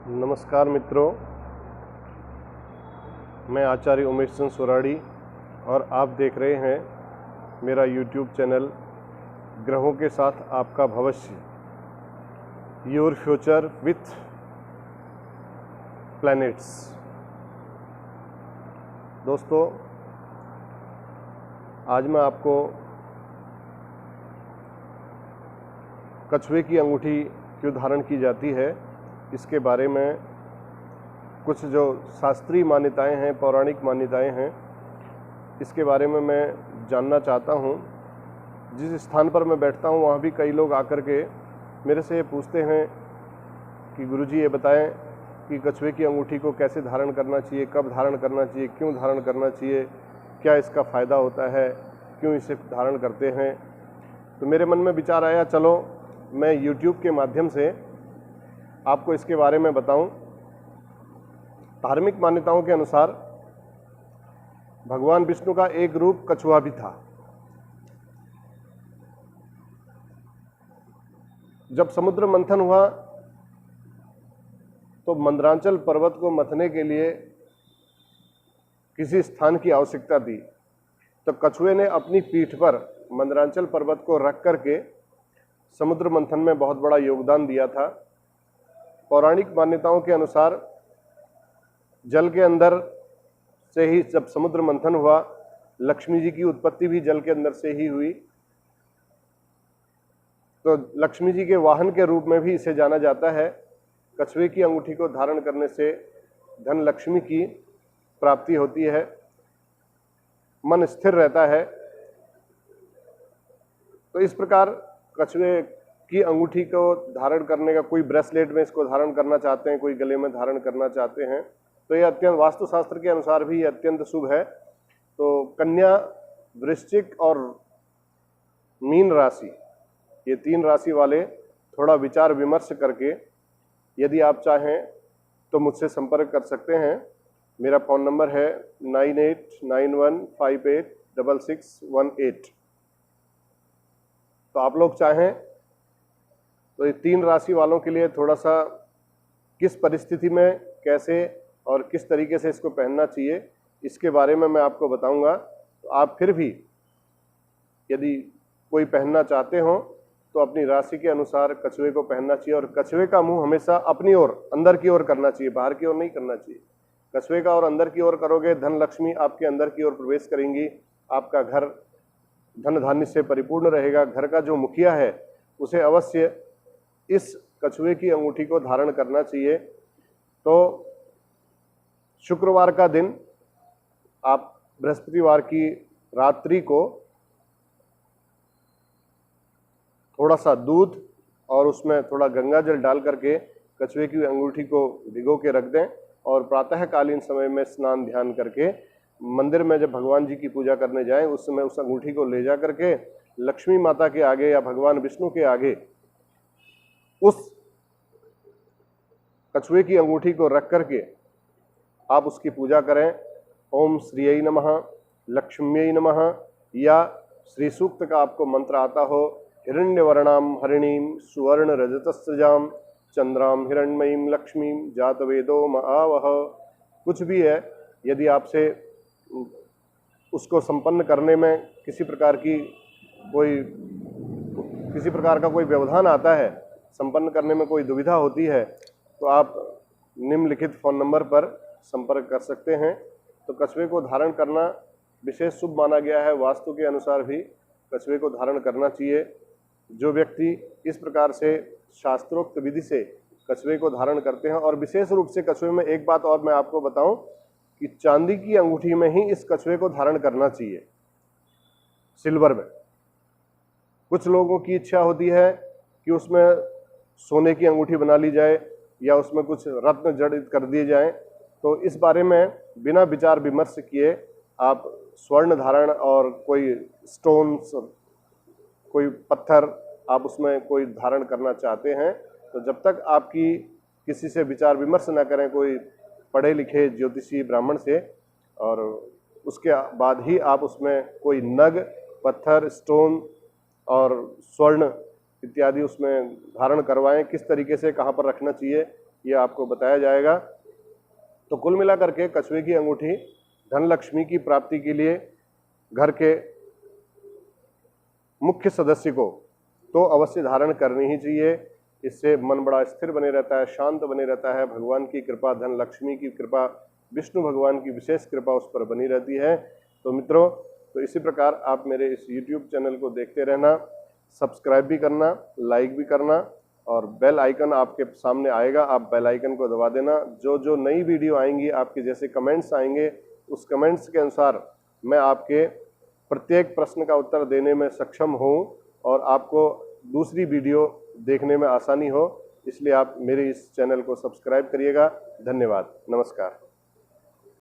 नमस्कार मित्रों, मैं आचार्य उमेश चंद सुराड़ी और आप देख रहे हैं मेरा YouTube चैनल ग्रहों के साथ आपका भविष्य, योर फ्यूचर विथ प्लैनेट्स। दोस्तों, आज मैं आपको कछुए की अंगूठी क्यों धारण की जाती है इसके बारे में कुछ जो शास्त्रीय मान्यताएं हैं, पौराणिक मान्यताएं हैं, इसके बारे में मैं जानना चाहता हूं। जिस स्थान पर मैं बैठता हूं वहां भी कई लोग आकर के मेरे से ये पूछते हैं कि गुरुजी ये बताएं कि कछुए की अंगूठी को कैसे धारण करना चाहिए, कब धारण करना चाहिए, क्यों धारण करना चाहिए, क्या इसका फ़ायदा होता है, क्यों इसे धारण करते हैं। तो मेरे मन में विचार आया, चलो मैं YouTube के माध्यम से आपको इसके बारे में बताऊं। धार्मिक मान्यताओं के अनुसार भगवान विष्णु का एक रूप कछुआ भी था। जब समुद्र मंथन हुआ तो मंदरांचल पर्वत को मथने के लिए किसी स्थान की आवश्यकता थी, तो कछुए ने अपनी पीठ पर मंदरांचल पर्वत को रख करके समुद्र मंथन में बहुत बड़ा योगदान दिया था। पौराणिक मान्यताओं के अनुसार जल के अंदर से ही जब समुद्र मंथन हुआ, लक्ष्मी जी की उत्पत्ति भी जल के अंदर से ही हुई। तो लक्ष्मी जी के वाहन के रूप में भी इसे जाना जाता है। कछुए की अंगूठी को धारण करने से धन लक्ष्मी की प्राप्ति होती है, मन स्थिर रहता है। तो इस प्रकार कछुए की अंगूठी को धारण करने का, कोई ब्रेसलेट में इसको धारण करना चाहते हैं, कोई गले में धारण करना चाहते हैं, तो ये अत्यंत, वास्तुशास्त्र के अनुसार भी ये अत्यंत शुभ है। तो कन्या, वृश्चिक और मीन राशि, ये तीन राशि वाले थोड़ा विचार विमर्श करके यदि आप चाहें तो मुझसे संपर्क कर सकते हैं। मेरा फ़ोन नंबर है 9891586618। तो आप लोग चाहें तो ये तीन राशि वालों के लिए थोड़ा सा किस परिस्थिति में कैसे और किस तरीके से इसको पहनना चाहिए, इसके बारे में मैं आपको बताऊंगा। तो आप फिर भी यदि कोई पहनना चाहते हो तो अपनी राशि के अनुसार कछुए को पहनना चाहिए। और कछुए का मुंह हमेशा अपनी ओर, अंदर की ओर करना चाहिए, बाहर की ओर नहीं करना चाहिए। कछुए का और अंदर की ओर करोगे, धन लक्ष्मी आपके अंदर की ओर प्रवेश करेंगी, आपका घर धन धान्य से परिपूर्ण रहेगा। घर का जो मुखिया है उसे अवश्य इस कछुए की अंगूठी को धारण करना चाहिए। तो शुक्रवार का दिन आप बृहस्पतिवार की रात्रि को थोड़ा सा दूध और उसमें थोड़ा गंगा जल डाल करके कछुए की अंगूठी को भिगो के रख दें और प्रातःकालीन समय में स्नान ध्यान करके मंदिर में जब भगवान जी की पूजा करने जाएं, उस समय उस अंगूठी को ले जा करके लक्ष्मी माता के आगे या भगवान विष्णु के आगे उस कछुए की अंगूठी को रख करके आप उसकी पूजा करें। ओम श्रीयै नमः, लक्ष्म्यै नमः, या श्री सूक्त का आपको मंत्र आता हो, हिरण्यवर्णाम हरिणीम सुवर्ण रजतस्रजाम चंद्राम हिरण्मयीम लक्ष्मीम जातवेदो महावह, कुछ भी है। यदि आपसे उसको संपन्न करने में किसी प्रकार का कोई व्यवधान आता है, संपन्न करने में कोई दुविधा होती है, तो आप निम्नलिखित फ़ोन नंबर पर संपर्क कर सकते हैं। तो कछुए को धारण करना विशेष शुभ माना गया है। वास्तु के अनुसार भी कछुए को धारण करना चाहिए। जो व्यक्ति इस प्रकार से शास्त्रोक्त विधि से कछुए को धारण करते हैं, और विशेष रूप से कछुए में एक बात और मैं आपको बताऊं कि चांदी की अंगूठी में ही इस कछुए को धारण करना चाहिए, सिल्वर में। कुछ लोगों की इच्छा होती है कि उसमें सोने की अंगूठी बना ली जाए या उसमें कुछ रत्न जड़ित कर दिए जाएं। तो इस बारे में बिना विचार विमर्श किए आप स्वर्ण धारण और कोई स्टोन्स, कोई पत्थर आप उसमें कोई धारण करना चाहते हैं, तो जब तक आपकी किसी से विचार विमर्श न करें, कोई पढ़े लिखे ज्योतिषी ब्राह्मण से, और उसके बाद ही आप उसमें कोई नग, पत्थर, स्टोन और स्वर्ण इत्यादि उसमें धारण करवाएं। किस तरीके से कहाँ पर रखना चाहिए ये आपको बताया जाएगा। तो कुल मिलाकर के कछुए की अंगूठी धन लक्ष्मी की प्राप्ति के लिए घर के मुख्य सदस्य को तो अवश्य धारण करनी ही चाहिए। इससे मन बड़ा स्थिर बने रहता है, शांत बने रहता है, भगवान की कृपा, धन लक्ष्मी की कृपा, विष्णु भगवान की विशेष कृपा उस पर बनी रहती है। तो मित्रों, तो इसी प्रकार आप मेरे इस YouTube चैनल को देखते रहना, सब्सक्राइब भी करना, लाइक भी करना और बेल आइकन आपके सामने आएगा, आप बेल आइकन को दबा देना। जो जो नई वीडियो आएंगी, आपके जैसे कमेंट्स आएंगे, उस कमेंट्स के अनुसार मैं आपके प्रत्येक प्रश्न का उत्तर देने में सक्षम हूँ और आपको दूसरी वीडियो देखने में आसानी हो, इसलिए आप मेरे इस चैनल को सब्सक्राइब करिएगा। धन्यवाद, नमस्कार।